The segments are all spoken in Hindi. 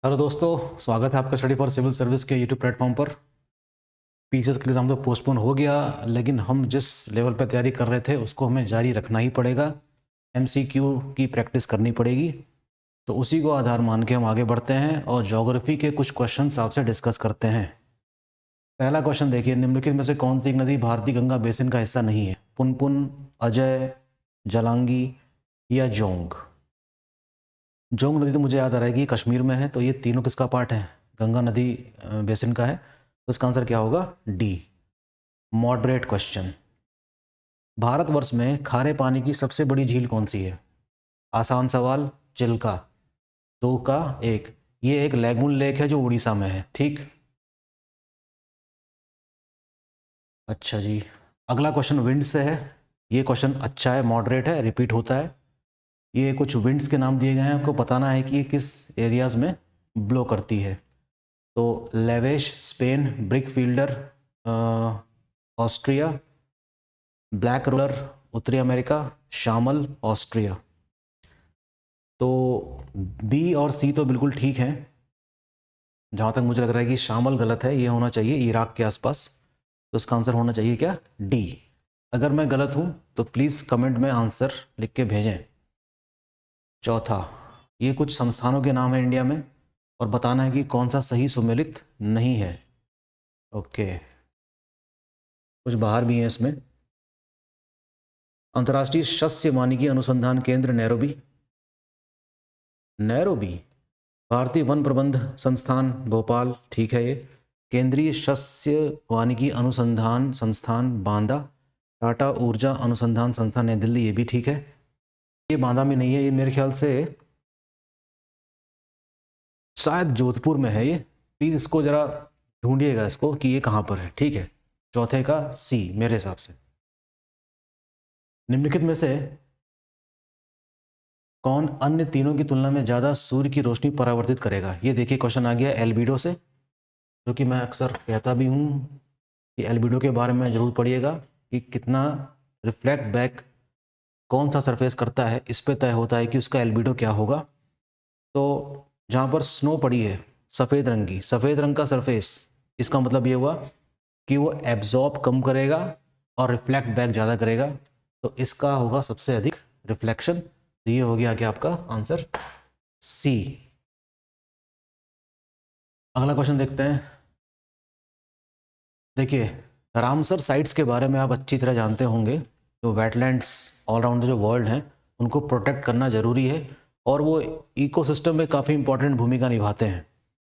हेलो दोस्तों, स्वागत है आपका स्टडी फॉर सिविल सर्विस के यूट्यूब प्लेटफॉर्म पर। पीसीएस का एग्ज़ाम तो पोस्टपोन हो गया, लेकिन हम जिस लेवल पर तैयारी कर रहे थे उसको हमें जारी रखना ही पड़ेगा। एमसीक्यू की प्रैक्टिस करनी पड़ेगी, तो उसी को आधार मान के हम आगे बढ़ते हैं और ज्योग्राफी के कुछ क्वेश्चंस आपसे डिस्कस करते हैं। पहला क्वेश्चन देखिए, निम्नलिखित में से कौन सी एक नदी भारतीय गंगा बेसिन का हिस्सा नहीं है? पुनपुन, अजय, जलांगी या जोंग? जोंग नदी तो मुझे याद आ रहा है कि कश्मीर में है, तो ये तीनों किसका पार्ट है? गंगा नदी बेसिन का है। तो इसका आंसर क्या होगा? D, moderate question. भारतवर्ष में खारे पानी की सबसे बड़ी झील कौन सी है? आसान सवाल, चिल्का। दो का एक, ये एक लैगून लेक है जो उड़ीसा में है। ठीक, अच्छा जी। अगला क्वेश्चन विंड से है। ये क्वेश्चन अच्छा है, मॉडरेट है, रिपीट होता है। ये कुछ विंड्स के नाम दिए गए हैं, आपको बताना है कि ये किस एरियाज में ब्लो करती है। तो leveche Spain, brickfielder Austria, black roller उत्तरी अमेरिका, शामल ऑस्ट्रिया। तो बी और सी तो बिल्कुल ठीक है। जहाँ तक मुझे लग रहा है कि शामल गलत है, ये होना चाहिए इराक के आसपास। तो इसका आंसर होना चाहिए क्या? डी। अगर मैं गलत हूँ तो प्लीज़ कमेंट में आंसर लिख के भेजें। चौथा, ये कुछ संस्थानों के नाम है इंडिया में और बताना है कि कौन सा सही सुमेलित नहीं है। ओके, कुछ बाहर भी हैं इसमें। अंतर्राष्ट्रीय सस्य वानिकी अनुसंधान केंद्र नैरोबी, नैरोबी। भारतीय वन प्रबंध संस्थान भोपाल, ठीक है ये। केंद्रीय सस्य वानिकी अनुसंधान संस्थान बांदा, टाटा ऊर्जा अनुसंधान संस्थान नई दिल्ली, ये भी ठीक है। ये बांदा में नहीं है, ये मेरे ख्याल से शायद जोधपुर में है ये। प्लीज़ इसको ज़रा ढूंढिएगा इसको कि ये कहाँ पर है। ठीक है, चौथे का सी मेरे हिसाब से। निम्नलिखित में से कौन अन्य तीनों की तुलना में ज़्यादा सूर्य की रोशनी परावर्तित करेगा? ये देखिए क्वेश्चन आ गया एल्बिडो से, जो कि मैं अक्सर कहता भी हूँ कि एल्बिडो के बारे में ज़रूर पढ़िएगा कि कितना रिफ्लेक्ट बैक कौन सा सरफेस करता है, इस पे तय होता है कि उसका एल्बिडो क्या होगा। तो जहाँ पर स्नो पड़ी है सफ़ेद रंग की, सफ़ेद रंग का सरफेस, इसका मतलब ये हुआ कि वो एब्जॉर्ब कम करेगा और रिफ्लेक्ट बैक ज़्यादा करेगा। तो इसका होगा सबसे अधिक रिफ्लेक्शन। तो ये हो गया क्या आपका आंसर? सी। अगला क्वेश्चन देखते हैं। देखिए, रामसर साइट्स के बारे में आप अच्छी तरह जानते होंगे। जो वेटलैंड्स ऑल अराउंड जो वर्ल्ड हैं उनको प्रोटेक्ट करना ज़रूरी है और वो इकोसिस्टम में काफ़ी इंपॉर्टेंट भूमिका निभाते हैं।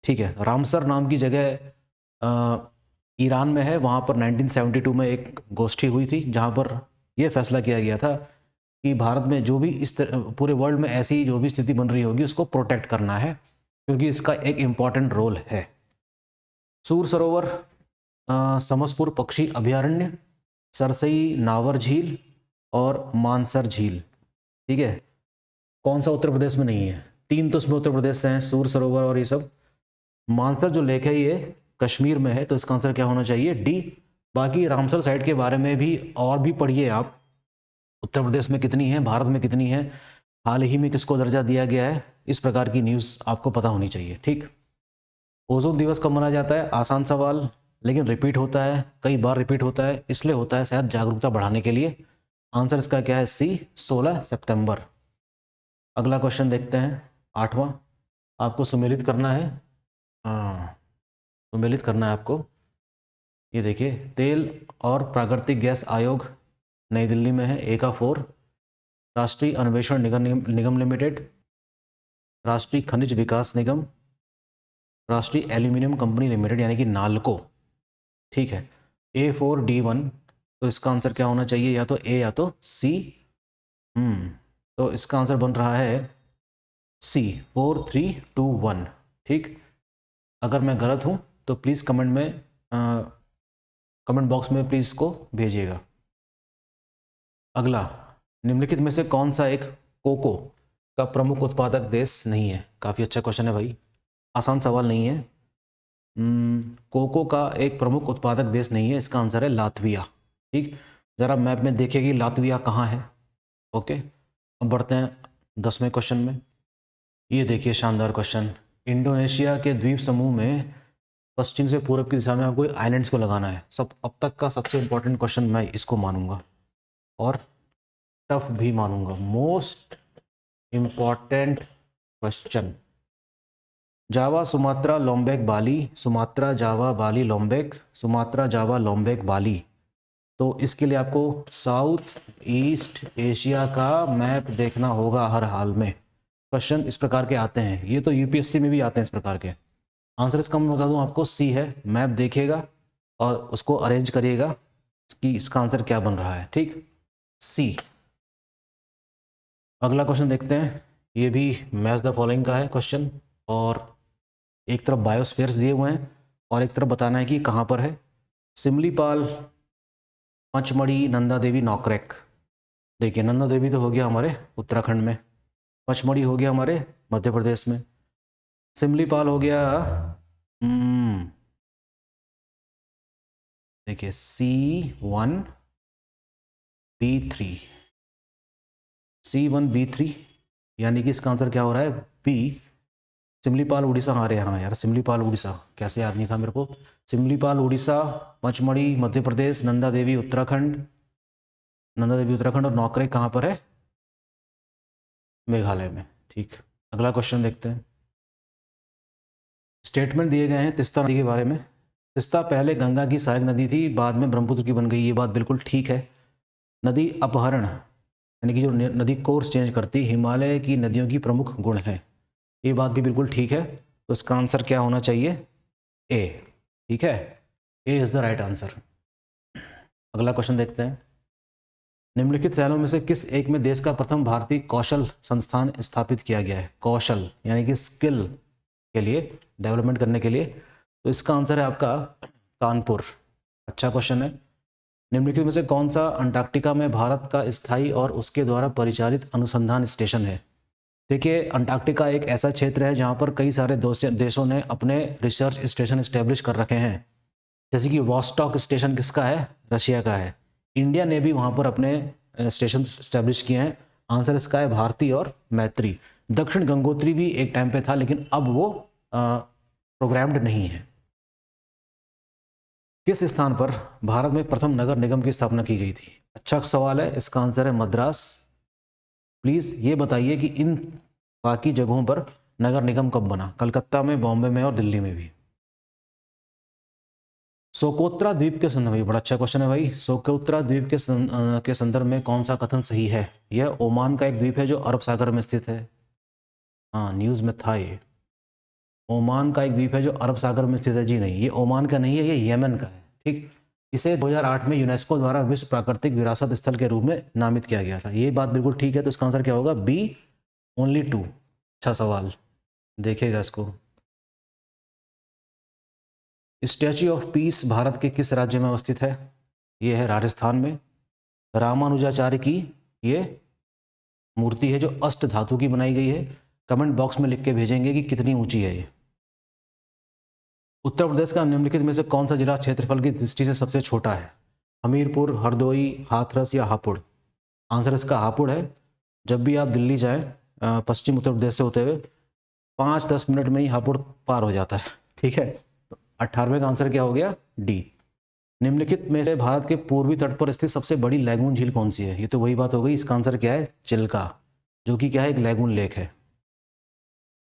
ठीक है, रामसर नाम की जगह ईरान में है। वहाँ पर 1972 में एक गोष्ठी हुई थी जहाँ पर यह फैसला किया गया था कि भारत में जो भी इस पूरे वर्ल्ड में ऐसी जो भी स्थिति बन रही होगी उसको प्रोटेक्ट करना है, क्योंकि इसका एक इम्पॉर्टेंट रोल है। सूर सरोवर, समसपुर पक्षी अभयारण्य, सरसई नावर झील और मानसर झील। ठीक है, कौन सा उत्तर प्रदेश में नहीं है? तीन तो इसमें उत्तर प्रदेश से हैं, सूर सरोवर और ये सब। मानसर जो लेक है ये कश्मीर में है, तो इसका आंसर क्या होना चाहिए? डी। बाकी रामसर साइट के बारे में भी और भी पढ़िए आप, उत्तर प्रदेश में कितनी है, भारत में कितनी है, हाल ही में किसको दर्जा दिया गया है, इस प्रकार की न्यूज़ आपको पता होनी चाहिए। ठीक, ओजोन दिवस कब मनाया जाता है? आसान सवाल, लेकिन रिपीट होता है, कई बार रिपीट होता है, इसलिए होता है शायद जागरूकता बढ़ाने के लिए। आंसर इसका क्या है? सी, 16 सितंबर। अगला क्वेश्चन देखते हैं, आठवां। आपको सुमेलित करना है, हाँ सुमेलित करना है आपको। ये देखिए, तेल और प्राकृतिक गैस आयोग नई दिल्ली में है, ए का 4। राष्ट्रीय अन्वेषण निगम लिमिटेड, राष्ट्रीय खनिज विकास निगम, राष्ट्रीय एल्यूमिनियम कंपनी लिमिटेड यानी कि नालको। ठीक है, A4D1। तो इसका आंसर क्या होना चाहिए? या तो ए या तो सी। तो इसका आंसर बन रहा है सी, 4321। ठीक, अगर मैं गलत हूँ तो प्लीज़ कमेंट बॉक्स में प्लीज़ इसको भेजिएगा। अगला, निम्नलिखित में से कौन सा एक कोको का प्रमुख उत्पादक देश नहीं है? काफ़ी अच्छा क्वेश्चन है भाई, आसान सवाल नहीं है। कोको का एक प्रमुख उत्पादक देश नहीं है, इसका आंसर है लातविया। ठीक, ज़रा मैप में देखिए कि लातविया कहाँ है। ओके, अब बढ़ते हैं 10वें क्वेश्चन में। ये देखिए शानदार क्वेश्चन, इंडोनेशिया के द्वीप समूह में पश्चिम से पूरब की दिशा में आपको आइलैंड्स को लगाना है। सब अब तक का सबसे इम्पोर्टेंट क्वेश्चन मैं इसको मानूंगा और टफ भी मानूंगा। Most important question. Java, Sumatra, Lombok, Bali, Sumatra, Java, Bali, Lombok, Sumatra, Java, Lombok, Bali. तो इसके लिए आपको साउथ ईस्ट एशिया का मैप देखना होगा हर हाल में। क्वेश्चन इस प्रकार के आते हैं, ये तो यूपीएससी में भी आते हैं इस प्रकार के। आंसर इसका मैं बता दूं आपको, सी है। मैप देखिएगा और उसको अरेंज करिएगा कि इसका आंसर क्या बन रहा है। ठीक, सी। अगला क्वेश्चन देखते हैं, ये भी मैच द फॉलोइंग का है क्वेश्चन, और एक तरफ बायोस्फीयर्स दिए हुए हैं और एक तरफ बताना है कि कहाँ पर है। सिमलीपाल, पचमढ़ी, नंदा देवी, नौकरेक। देखिए, नंदा देवी तो हो गया हमारे उत्तराखंड में, पचमढ़ी हो गया हमारे मध्य प्रदेश में, सिमलीपाल हो गया देखिए C1B3, C1B3, यानी कि इसका आंसर क्या हो रहा है, बी। सिमलीपाल उड़ीसा, हमारे यहाँ यार, सिमलीपाल उड़ीसा कैसे याद नहीं था मेरे को। सिमलीपाल उड़ीसा, पचमढ़ी मध्य प्रदेश, नंदा देवी उत्तराखंड, नंदा देवी उत्तराखंड, और नौकरेक कहाँ पर है, मेघालय में। ठीक, अगला क्वेश्चन देखते हैं। स्टेटमेंट दिए गए हैं तीस्ता नदी के बारे में। तीस्ता पहले गंगा की सहायक नदी थी, बाद में ब्रह्मपुत्र की बन गई। ये बात बिल्कुल ठीक है। नदी अपहरण यानी कि जो नदी कोर्स चेंज करती, हिमालय की नदियों की प्रमुख गुण है। ये बात भी बिल्कुल ठीक है। तो इसका आंसर क्या होना चाहिए, ए। ठीक है, ए इज द राइट आंसर। अगला क्वेश्चन देखते हैं। निम्नलिखित शहरों में से किस एक में देश का प्रथम भारतीय कौशल संस्थान स्थापित किया गया है। कौशल यानी कि स्किल के लिए, डेवलपमेंट करने के लिए। तो इसका आंसर है आपका कानपुर। अच्छा क्वेश्चन है। निम्नलिखित में से कौन सा अंटार्कटिका में भारत का स्थायी और उसके द्वारा परिचालित अनुसंधान स्टेशन है। देखिए, अंटार्कटिका एक ऐसा क्षेत्र है जहां पर कई सारे देशों ने अपने रिसर्च स्टेशन इस्टेब्लिश कर रखे हैं। जैसे कि वॉस्टॉक स्टेशन किसका है, रशिया का है। इंडिया ने भी वहां पर अपने स्टेशन इस्टेब्लिश किए हैं। आंसर इसका है भारती और मैत्री। दक्षिण गंगोत्री भी एक टाइम पे था, लेकिन अब वो प्रोग्राम्ड नहीं है। किस स्थान पर भारत में प्रथम नगर निगम की स्थापना की गई थी। अच्छा सवाल है, इसका आंसर है मद्रास। प्लीज ये बताइए कि इन बाकी जगहों पर नगर निगम कब बना। कलकत्ता में, बॉम्बे में और दिल्ली में भी। सोकोत्रा द्वीप के संदर्भ में, बड़ा अच्छा क्वेश्चन है भाई। सोकोत्रा द्वीप के संदर्भ में कौन सा कथन सही है। यह ओमान का एक द्वीप है जो अरब सागर में स्थित है। हाँ, न्यूज में था ये। ओमान का एक द्वीप है जो अरब सागर में स्थित है। जी नहीं, ये ओमान का नहीं है, ये येमन का है। ठीक, इसे 2008 में यूनेस्को द्वारा विश्व प्राकृतिक विरासत स्थल के रूप में नामित किया गया था। ये बात बिल्कुल ठीक है। तो इसका आंसर क्या होगा, बी, ओनली 2। अच्छा सवाल, देखेगा इसको। स्टैच्यू ऑफ पीस भारत के किस राज्य में अवस्थित है। ये है राजस्थान में। रामानुजाचार्य की ये मूर्ति है जो अष्ट धातु की बनाई गई है। कमेंट बॉक्स में लिख के भेजेंगे कि कितनी ऊंची है ये। उत्तर प्रदेश का निम्नलिखित में से कौन सा जिला क्षेत्रफल की दृष्टि से सबसे छोटा है। हमीरपुर, हरदोई, हाथरस या हापुड़। आंसर इसका हापुड़ है। जब भी आप दिल्ली जाएं पश्चिम उत्तर प्रदेश से होते हुए, 5-10 मिनट में ही हापुड़ पार हो जाता है। ठीक है, तो 18वें का आंसर क्या हो गया, डी। निम्नलिखित में से भारत के पूर्वी तट पर स्थित सबसे बड़ी लैगून झील कौन सी है। ये तो वही बात हो गई। इसका आंसर क्या है, चिल्का, जो कि क्या है, एक लैगून लेक है।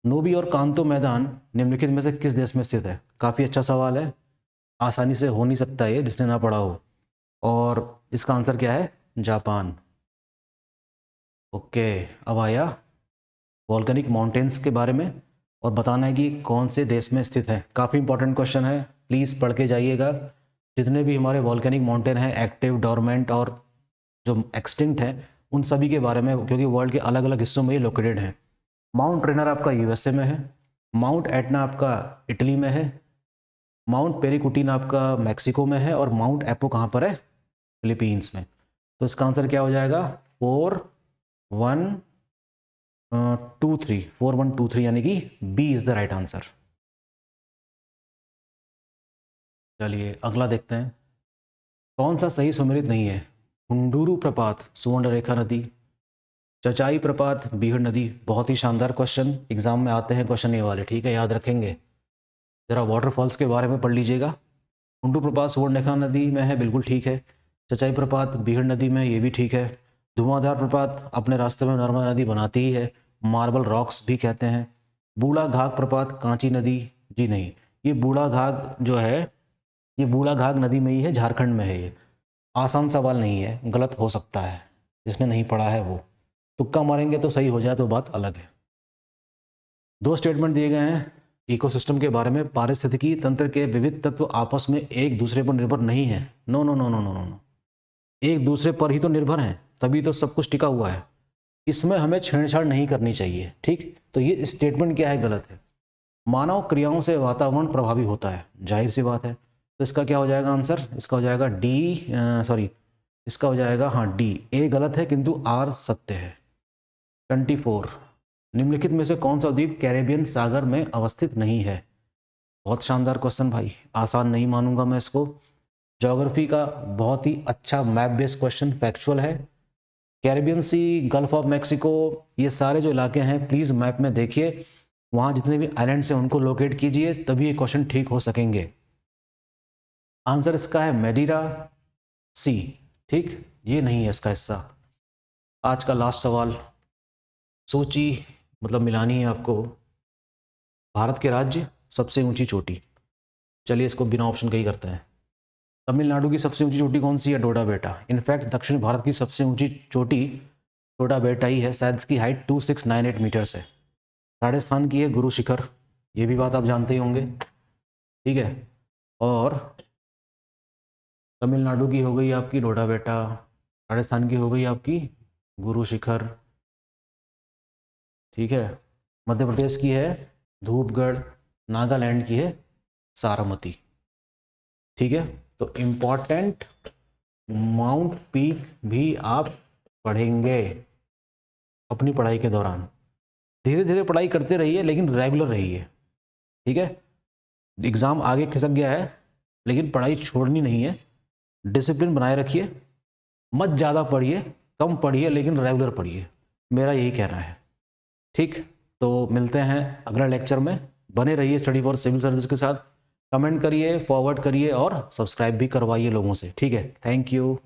नोबी और कांतो मैदान निम्नलिखित में से किस देश में स्थित है। काफ़ी अच्छा सवाल है, आसानी से हो नहीं सकता ये जिसने ना पढ़ा हो। और इसका आंसर क्या है, जापान। ओके, अब आया वॉल्केनिक माउंटेन्स के बारे में और बताना है कि कौन से देश में स्थित है। काफ़ी इंपॉर्टेंट क्वेश्चन है, प्लीज़ पढ़ के जाइएगा। जितने भी हमारे वॉल्केनिक माउंटेन हैं, एक्टिव, डोरमेंट और जो एक्सटिंक्ट हैं, उन सभी के बारे में, क्योंकि वर्ल्ड के अलग अलग हिस्सों में ये लोकेटेड हैं। माउंट रेनर आपका यूएसए में है। माउंट एटना आपका इटली में है। माउंट पेरिकुटिन आपका मैक्सिको में है। और माउंट एपो कहाँ पर है, फिलीपींस में। तो इसका आंसर क्या हो जाएगा, 4123 यानी कि B is the right answer. चलिए अगला देखते हैं। कौन सा सही सुमेलित नहीं है। हुंडुरु प्रपात, सुवर्णरेखा नदी, चचाई प्रपात बीहड़ नदी, बहुत ही शानदार क्वेश्चन, एग्जाम में आते हैं क्वेश्चन ये वाले, ठीक है, याद रखेंगे। ज़रा वाटरफॉल्स के बारे में पढ़ लीजिएगा। कुंडू प्रपात सुवर्णरेखा नदी में है, बिल्कुल ठीक है। चचाई प्रपात बीहड़ नदी में, ये भी ठीक है। धुआंधार प्रपात अपने रास्ते में नर्मदा नदी बनाती ही है, मार्बल रॉक्स भी कहते हैं। बूढ़ा घाघ प्रपात कांची नदी, जी नहीं, ये बूढ़ा घाघ जो है ये बूढ़ा घाघ नदी में ही है, झारखंड में है। ये आसान सवाल नहीं है, गलत हो सकता है, जिसने नहीं पढ़ा है वो तुक्का मारेंगे तो सही हो जाए तो बात अलग है। 2 स्टेटमेंट दिए गए हैं इकोसिस्टम के बारे में। पारिस्थितिकी तंत्र के विविध तत्व आपस में एक दूसरे पर निर्भर नहीं है। No no no no no no, एक दूसरे पर ही तो निर्भर हैं, तभी तो सब कुछ टिका हुआ है। इसमें हमें छेड़छाड़ नहीं करनी चाहिए, ठीक। तो ये स्टेटमेंट क्या है, गलत है। मानव क्रियाओं से वातावरण प्रभावी होता है, जाहिर सी बात है। तो इसका क्या हो जाएगा आंसर, इसका हो जाएगा डी, सॉरी इसका हो जाएगा, हाँ डी। ए गलत है किंतु आर सत्य है। 24, निम्नलिखित में से कौन सा द्वीप कैरेबियन सागर में अवस्थित नहीं है। बहुत शानदार क्वेश्चन भाई, आसान नहीं मानूंगा मैं इसको। ज्योग्राफी का बहुत ही अच्छा मैप बेस्ड क्वेश्चन, फैक्चुअल है। Caribbean Sea, Gulf of Mexico, ये सारे जो इलाके हैं प्लीज़ मैप में देखिए, वहाँ जितने भी आइलैंड्स हैं उनको लोकेट कीजिए, तभी ये क्वेश्चन ठीक हो सकेंगे। आंसर इसका है मैडीरा सी, ठीक, ये नहीं है इसका हिस्सा। आज का लास्ट सवाल, सोची मतलब मिलानी है आपको। भारत के राज्य सबसे ऊंची चोटी, चलिए इसको बिना ऑप्शन का ही करते हैं। तमिलनाडु की सबसे ऊंची चोटी कौन सी है, डोडा बेटा। इनफैक्ट दक्षिण भारत की सबसे ऊंची चोटी डोडा बेटा ही है, शायद इसकी हाइट 2698 मीटर्स है। राजस्थान की है गुरु शिखर, ये भी बात आप जानते ही होंगे, ठीक है। और तमिलनाडु की हो गई आपकी डोडा बेटा, राजस्थान की हो गई आपकी गुरु शिखर, ठीक है। मध्य प्रदेश की है धूपगढ़, नागालैंड की है सारामती, ठीक है। तो इम्पॉर्टेंट माउंट पीक भी आप पढ़ेंगे अपनी पढ़ाई के दौरान। धीरे धीरे पढ़ाई करते रहिए लेकिन रेगुलर रहिए, ठीक है। एग्ज़ाम आगे खिसक गया है लेकिन पढ़ाई छोड़नी नहीं है, डिसिप्लिन बनाए रखिए, मत ज़्यादा पढ़िए, कम पढ़िए लेकिन रेगुलर पढ़िए, मेरा यही कहना है, ठीक। तो मिलते हैं अगले लेक्चर में, बने रहिए स्टडी फॉर सिविल सर्विस के साथ। कमेंट करिए, फॉरवर्ड करिए और सब्सक्राइब भी करवाइए लोगों से, ठीक है। Thank you.